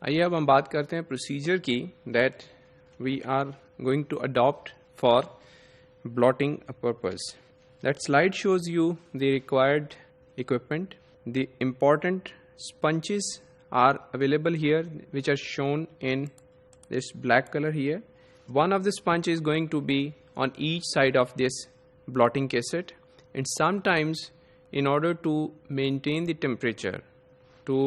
आइए अब हम बात करते हैं प्रोसीजर की that we are going to adopt for blotting a purpose. That slide shows you the required equipment. The important sponges are available here, which are shown in this black color here. One of the sponge is going to be on each side of this blotting cassette, and sometimes in order to maintain the temperature, to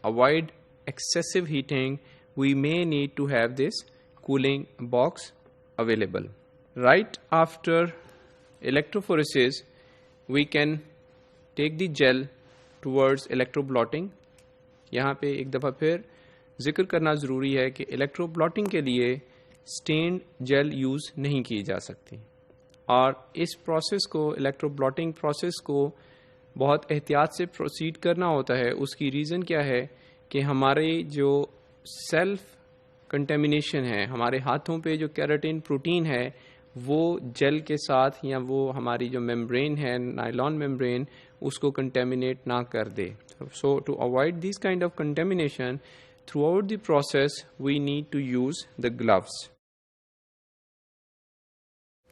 avoid excessive heating, we may need to have this cooling box available. Right after electrophoresis, we can take the gel towards electroblotting. यहाँ पे एक दफ़ा फिर जिक्र करना ज़रूरी है कि electroblotting के लिए stained gel यूज़ नहीं की जा सकती और इस प्रोसेस को electroblotting प्रोसेस को बहुत एहतियात से प्रोसीड करना होता है. उसकी रीज़न क्या है कि हमारे जो सेल्फ कंटेमिनेशन है, हमारे हाथों पे जो केराटिन प्रोटीन है वो जेल के साथ या वो हमारी जो मेम्ब्रेन है नायलॉन मेम्ब्रेन उसको कंटेमिनेट ना कर दे. So to avoid this kind of contamination throughout the process we need to use the gloves.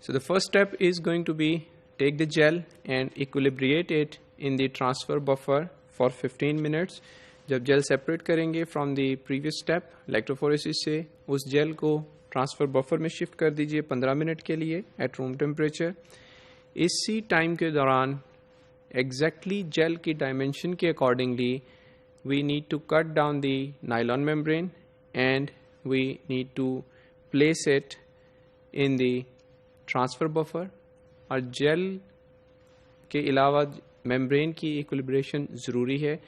So the first step is going to be take the gel and equilibrate it in the transfer buffer for 15 minutes. जब gel separate करेंगे from the previous step electrophoresis से, उस jail को transfer buffer में shift कर दीजिए 15 minute के लिए एट रूम टेम्परेचर. इसी टाइम के दौरान एग्जैक्टली जेल की डायमेंशन के accordingly we need to cut down the nylon membrane and we need to place it in the transfer buffer. और जेल के अलावा मेम्ब्रेन की इक्विलिब्रेशन ज़रूरी है.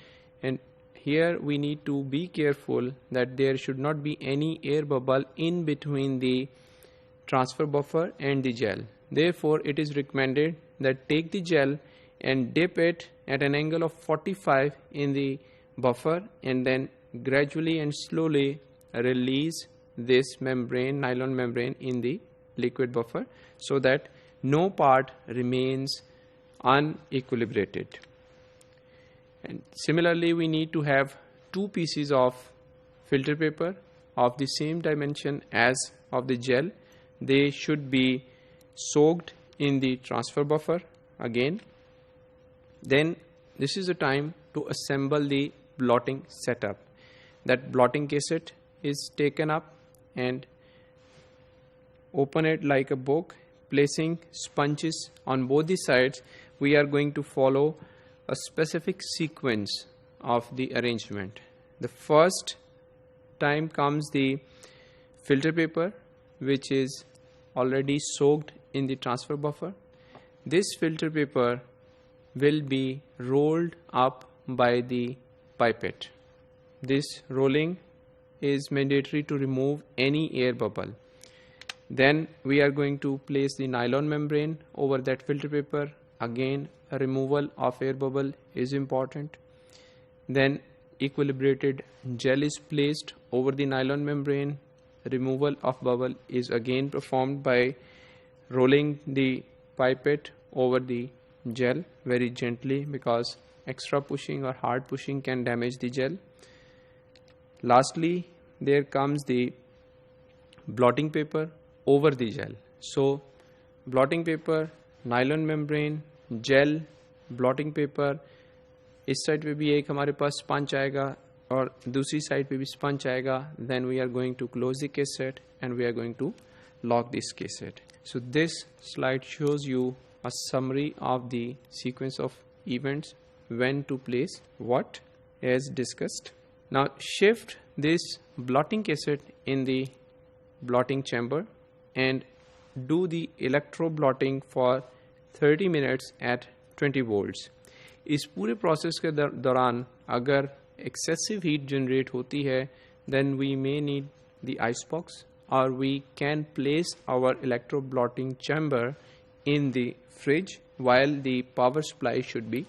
And here we need to be careful that there should not be any air bubble in between the transfer buffer and the gel. Therefore, it is recommended that take the gel and dip it at an angle of 45 in the buffer and then gradually and slowly release this membrane, nylon membrane in the liquid buffer so that no part remains unequilibrated. And similarly, we need to have 2 pieces of filter paper of the same dimension as of the gel. They should be soaked in the transfer buffer again. Then this is the time to assemble the blotting setup. That blotting cassette is taken up and open it like a book, placing sponges on both the sides. We are going to follow a specific sequence of the arrangement. The first time comes the filter paper, which is already soaked in the transfer buffer. This filter paper will be rolled up by the pipette. This rolling is mandatory to remove any air bubble. Then we are going to place the nylon membrane over that filter paper. Again, a removal of air bubble is important. Then equilibrated gel is placed over the nylon membrane. Removal of bubble is again performed by rolling the pipette over the gel very gently because extra pushing or hard pushing can damage the gel. Lastly, there comes the blotting paper over the gel. So blotting paper, nylon membrane, gel, blotting paper, इस side पे भी एक हमारे पास sponge आएगा और दूसरी side पे भी स्पंज आएगा. Then we are going to close the cassette and we are going to lock this cassette. So this slide shows you a summary of the sequence of events when to place what as discussed. Now shift this blotting cassette in the blotting chamber and do the electro blotting for 30 minutes at 20 volts. इस पूरे process के दौरान अगर excessive heat generate होती है then we may need the ice box or we can place our electro blotting chamber in the fridge while the power supply should be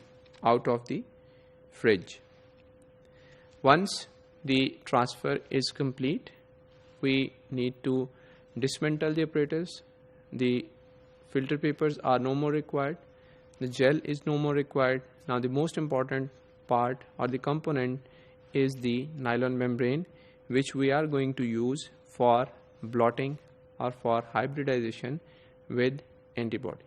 out of the fridge. Once the transfer is complete, we need to dismantle the apparatus. The filter papers are no more required. The gel is no more required. Now the most important part or the component is the nylon membrane, which we are going to use for blotting or for hybridization with antibody.